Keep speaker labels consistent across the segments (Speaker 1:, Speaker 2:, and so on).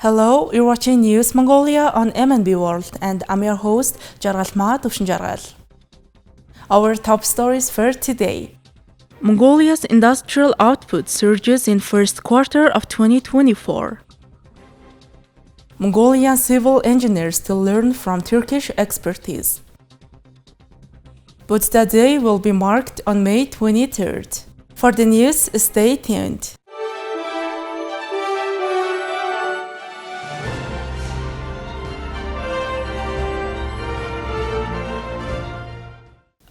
Speaker 1: Hello, you're watching News Mongolia on MNB World, and I'm your host, Jargalma Duvshinjargal. Our top stories for today. Mongolia's industrial output surges in first quarter of 2024. Mongolian civil engineers to learn from Turkish expertise. Buddha Day will be marked on May 23rd. For the news, stay tuned.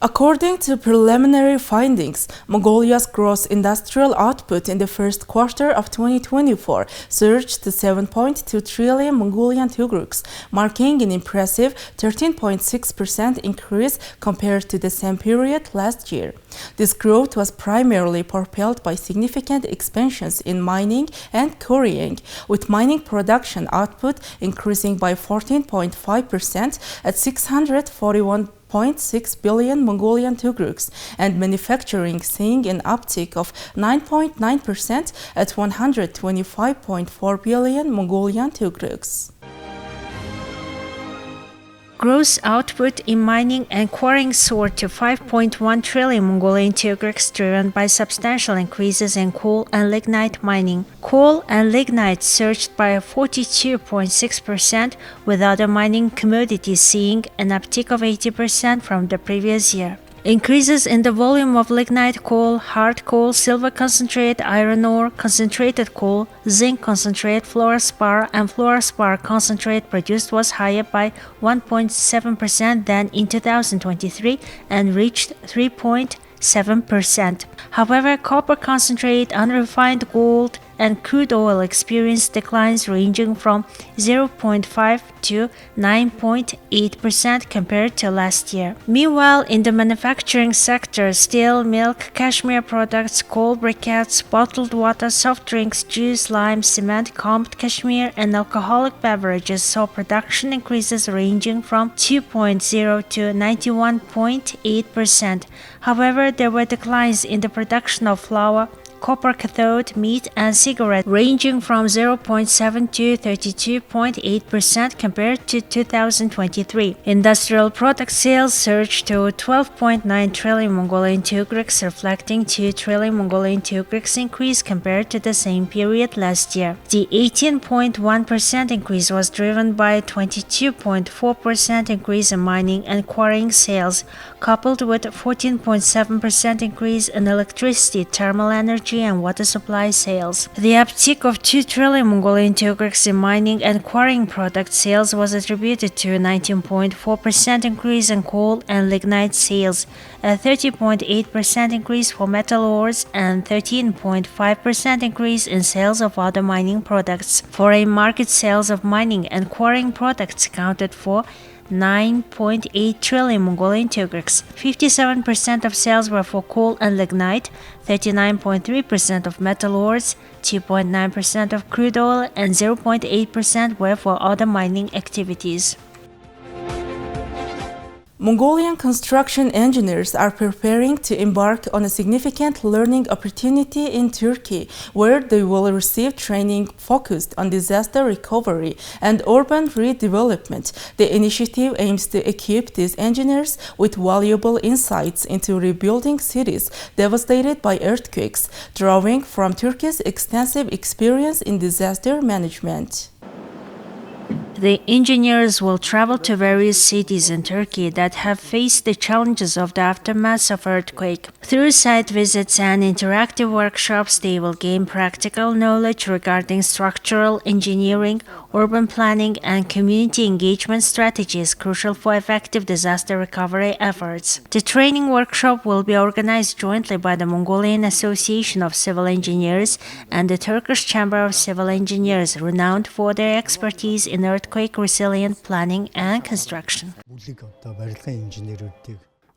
Speaker 1: According to preliminary findings, Mongolia's gross industrial output in the first quarter of 2024 surged to 7.2 trillion Mongolian tugruks, marking an impressive 13.6% increase compared to the same period last year. This growth was primarily propelled by significant expansions in mining and quarrying, with mining production output increasing by 14.5% at 641.6 billion Mongolian tugruks, and manufacturing seeing an uptick of 9.9% at 125.4 billion Mongolian tugruks.
Speaker 2: Gross output in mining and quarrying soared to 5.1 trillion Mongolian tugruks, driven by substantial increases in coal and lignite mining. Coal and lignite surged by 42.6%, with other mining commodities seeing an uptick of 80% from the previous year. Increases in the volume of lignite coal, hard coal, silver concentrate, iron ore, concentrated coal, zinc concentrate, fluorspar, and fluorspar concentrate produced was higher by 1.7% than in 2023 and reached 3.7%. However, copper concentrate, unrefined gold, and crude oil experienced declines ranging from 0.5 to 9.8% compared to last year. Meanwhile, in the manufacturing sector, steel, milk, cashmere products, coal briquettes, bottled water, soft drinks, juice, lime, cement, combed cashmere, and alcoholic beverages saw production increases ranging from 2.0 to 91.8%. However, there were declines in the production of flour, copper cathode, meat, and cigarette, ranging from 0.7 to 32.8% compared to 2023. Industrial product sales surged to 12.9 trillion Mongolian tugruks, reflecting 2 trillion Mongolian tugruks increase compared to the same period last year. The 18.1% increase was driven by a 22.4% increase in mining and quarrying sales, coupled with a 14.7% increase in electricity, thermal energy, and water supply sales. The uptick of 2 trillion Mongolian tugruks in mining and quarrying product sales was attributed to a 19.4% increase in coal and lignite sales, a 30.8% increase for metal ores, and 13.5% increase in sales of other mining products. Foreign market sales of mining and quarrying products accounted for 9.8 trillion Mongolian tugruks. 57% of sales were for coal and lignite, 39.3% of metal ores, 2.9% of crude oil, and 0.8% were for other mining activities.
Speaker 1: Mongolian construction engineers are preparing to embark on a significant learning opportunity in Turkey, where they will receive training focused on disaster recovery and urban redevelopment. The initiative aims to equip these engineers with valuable insights into rebuilding cities devastated by earthquakes, drawing from Turkey's extensive experience in disaster management.
Speaker 2: The engineers will travel to various cities in Turkey that have faced the challenges of the aftermath of earthquake. Through site visits and interactive workshops, they will gain practical knowledge regarding structural engineering, urban planning, and community engagement strategies crucial for effective disaster recovery efforts. The training workshop will be organized jointly by the Mongolian Association of Civil Engineers and the Turkish Chamber of Civil Engineers, renowned for their expertise in earthquake resilient planning and construction.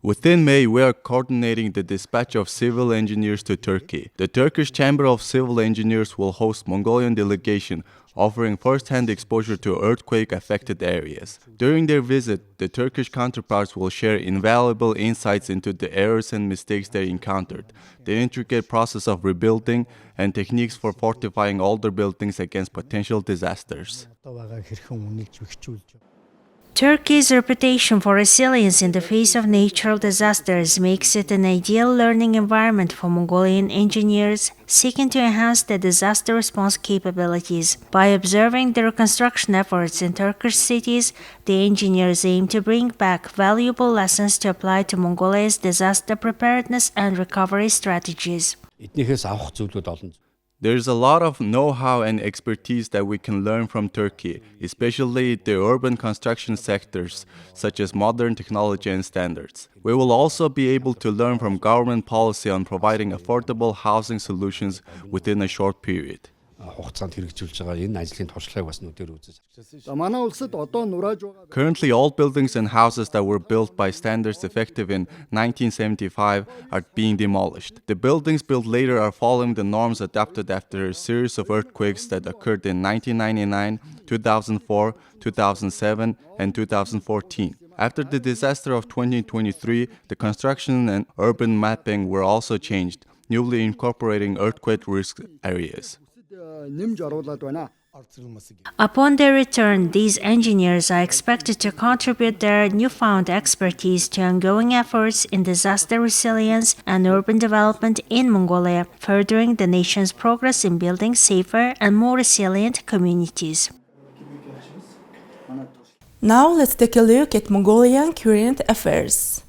Speaker 3: Within May, we are coordinating the dispatch of civil engineers to Turkey. The Turkish Chamber of Civil Engineers will host Mongolian delegation, offering first-hand exposure to earthquake-affected areas. During their visit, the Turkish counterparts will share invaluable insights into the errors and mistakes they encountered, the intricate process of rebuilding, and techniques for fortifying older buildings against potential disasters.
Speaker 2: Turkey's reputation for resilience in the face of natural disasters makes it an ideal learning environment for Mongolian engineers seeking to enhance their disaster response capabilities. By observing the reconstruction efforts in Turkish cities, the engineers aim to bring back valuable lessons to apply to Mongolia's disaster preparedness and recovery strategies.
Speaker 3: There's a lot of know-how and expertise that we can learn from Turkey, especially the urban construction sectors, such as modern technology and standards. We will also be able to learn from government policy on providing affordable housing solutions within a short period. Currently, all buildings and houses that were built by standards effective in 1975 are being demolished. The buildings built later are following the norms adopted after a series of earthquakes that occurred in 1999, 2004, 2007, and 2014. After the disaster of 2023, the construction and urban mapping were also changed, newly incorporating earthquake risk areas.
Speaker 2: Upon their return, these engineers are expected to contribute their newfound expertise to ongoing efforts in disaster resilience and urban development in Mongolia, furthering the nation's progress in building safer and more resilient communities.
Speaker 1: Now let's take a look at Mongolian current affairs.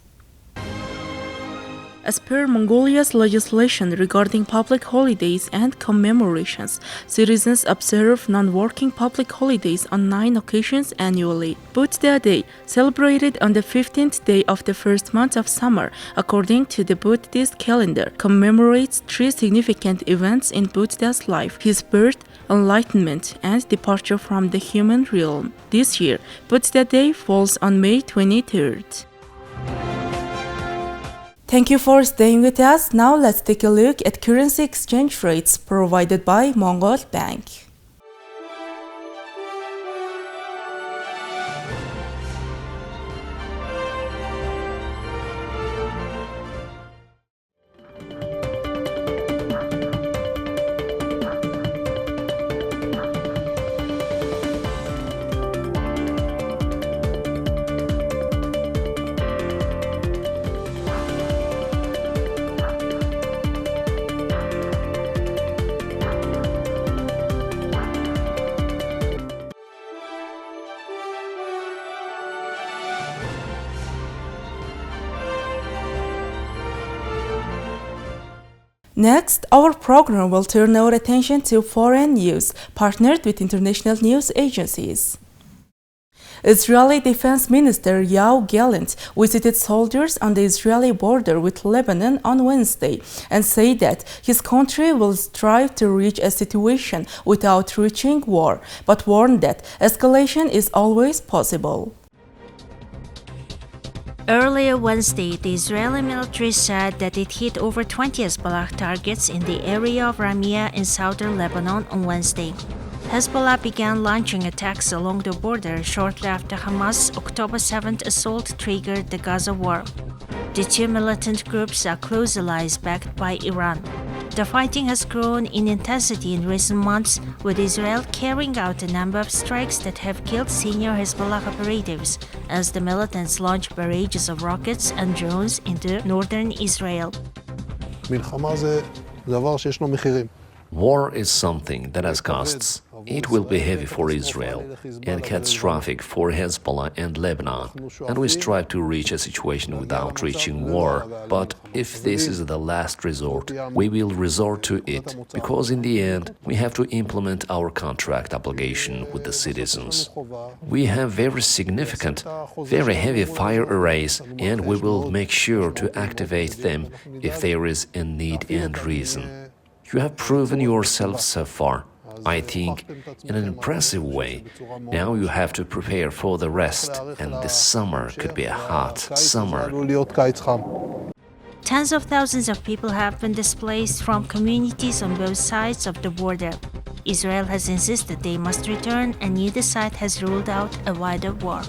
Speaker 1: As per Mongolia's legislation regarding public holidays and commemorations, citizens observe non-working public holidays on 9 occasions annually. Buddha Day, celebrated on the 15th day of the first month of summer, according to the Buddhist calendar, commemorates 3 significant events in Buddha's life: his birth, enlightenment, and departure from the human realm. This year, Buddha Day falls on May 23rd. Thank you for staying with us. Now let's take a look at currency exchange rates provided by Mongol Bank. Next, our program will turn our attention to foreign news, partnered with international news agencies. Israeli Defense Minister Yoav Gallant visited soldiers on the Israeli border with Lebanon on Wednesday and said that his country will strive to reach a situation without reaching war, but warned that escalation is always possible.
Speaker 2: Earlier Wednesday, the Israeli military said that it hit over 20 Hezbollah targets in the area of Ramia in southern Lebanon on Wednesday. Hezbollah began launching attacks along the border shortly after Hamas' October 7th assault triggered the Gaza war. The two militant groups are close allies backed by Iran. The fighting has grown in intensity in recent months, with Israel carrying out a number of strikes that have killed senior Hezbollah operatives as the militants launch barrages of rockets and drones into northern Israel.
Speaker 4: War is something that has costs. It will be heavy for Israel and catastrophic for Hezbollah and Lebanon, and we strive to reach a situation without reaching war. But if this is the last resort, we will resort to it, because in the end, we have to implement our contract obligation with the citizens. We have very significant, very heavy fire arrays, and we will make sure to activate them if there is a need and reason. You have proven yourself so far. I think, in an impressive way. Now you have to prepare for the rest, and this summer could be a hot summer.
Speaker 2: Tens of thousands of people have been displaced from communities on both sides of the border. Israel has insisted they must return, and neither side has ruled out a wider war.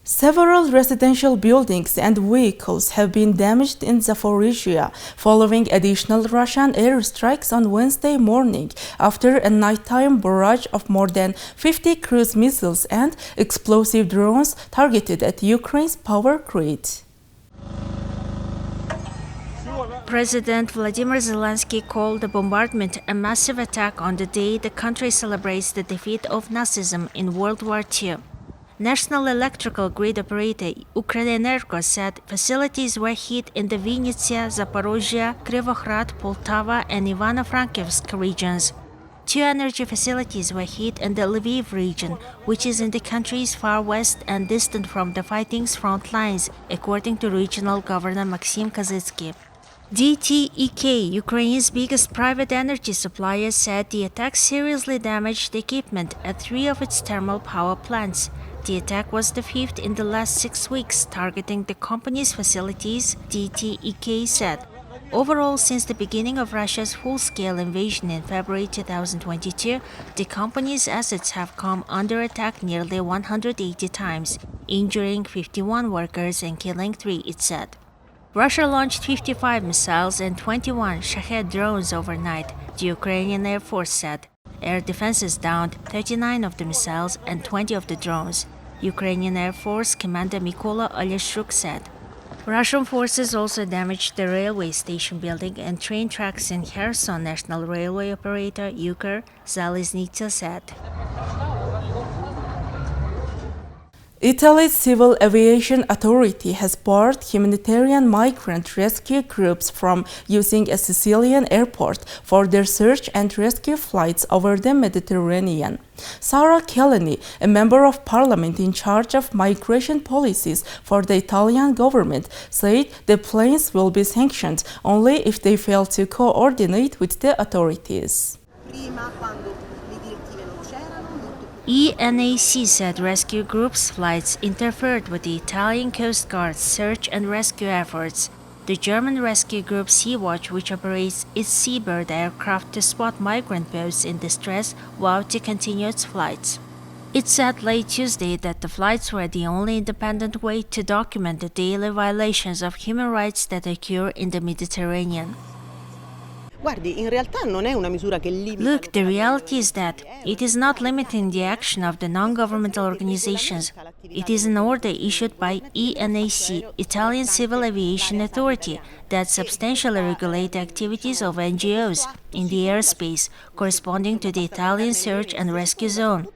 Speaker 1: Several residential buildings and vehicles have been damaged in Zaporizhia following additional Russian airstrikes on Wednesday morning after a nighttime barrage of more than 50 cruise missiles and explosive drones targeted at Ukraine's power grid.
Speaker 2: President Vladimir Zelensky called the bombardment a massive attack on the day the country celebrates the defeat of Nazism in World War II. National electrical grid operator Ukrenergo said facilities were hit in the Vinnytsia, Zaporozhye, Kryvokhrad, Poltava, and Ivano-Frankivsk regions. Two energy facilities were hit in the Lviv region, which is in the country's far west and distant from the fighting's front lines, according to regional governor Maxim Kazitsky. DTEK, Ukraine's biggest private energy supplier, said the attack seriously damaged the equipment at three of its thermal power plants. The attack was the fifth in the last 6 weeks, targeting the company's facilities, DTEK said. Overall, since the beginning of Russia's full-scale invasion in February 2022, the company's assets have come under attack nearly 180 times, injuring 51 workers and killing 3, it said. Russia launched 55 missiles and 21 Shahed drones overnight, the Ukrainian Air Force said. Air defenses downed 39 of the missiles and 20 of the drones, Ukrainian Air Force Commander Mykola Oleshchuk said. Russian forces also damaged the railway station building and train tracks in Kherson, national railway operator Ukr Zaliznytsia said.
Speaker 1: Italy's Civil Aviation Authority has barred humanitarian migrant rescue groups from using a Sicilian airport for their search and rescue flights over the Mediterranean. Sara Kelleny, a member of parliament in charge of migration policies for the Italian government, said the planes will be sanctioned only if they fail to coordinate with the authorities.
Speaker 2: ENAC said rescue groups' flights interfered with the Italian Coast Guard's search and rescue efforts. The German rescue group Sea-Watch, which operates its Seabird aircraft to spot migrant boats in distress, vowed to continue its flights. It said late Tuesday that the flights were the only independent way to document the daily violations of human rights that occur in the Mediterranean. Look, the reality is that it is not limiting the action of the non-governmental organizations. It is an order issued by ENAC, Italian Civil Aviation Authority, that substantially regulates the activities of NGOs in the airspace corresponding to the Italian search and rescue zone.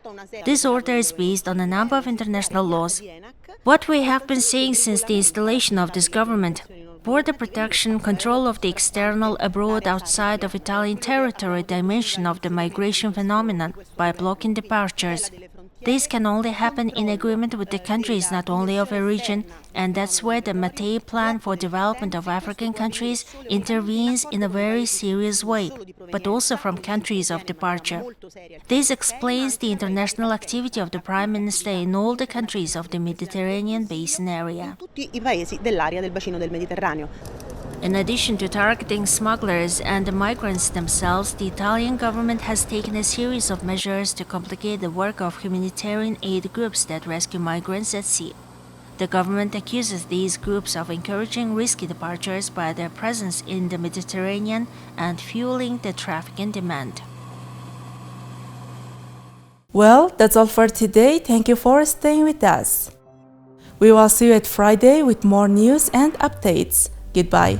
Speaker 2: This order is based on a number of international laws. What we have been saying since the installation of this government: border protection, control of the external, abroad, outside of Italian territory dimension of the migration phenomenon by blocking departures. This can only happen in agreement with the countries not only of a region, and that's where the Mattei Plan for Development of African countries intervenes in a very serious way, but also from countries of departure. This explains the international activity of the Prime Minister in all the countries of the Mediterranean Basin area. In addition to targeting smugglers and the migrants themselves, the Italian government has taken a series of measures to complicate the work of humanitarian aid groups that rescue migrants at sea. The government accuses these groups of encouraging risky departures by their presence in the Mediterranean and fueling the trafficking demand.
Speaker 1: Well, that's all for today. Thank you for staying with us. We will see you at Friday with more news and updates. Goodbye.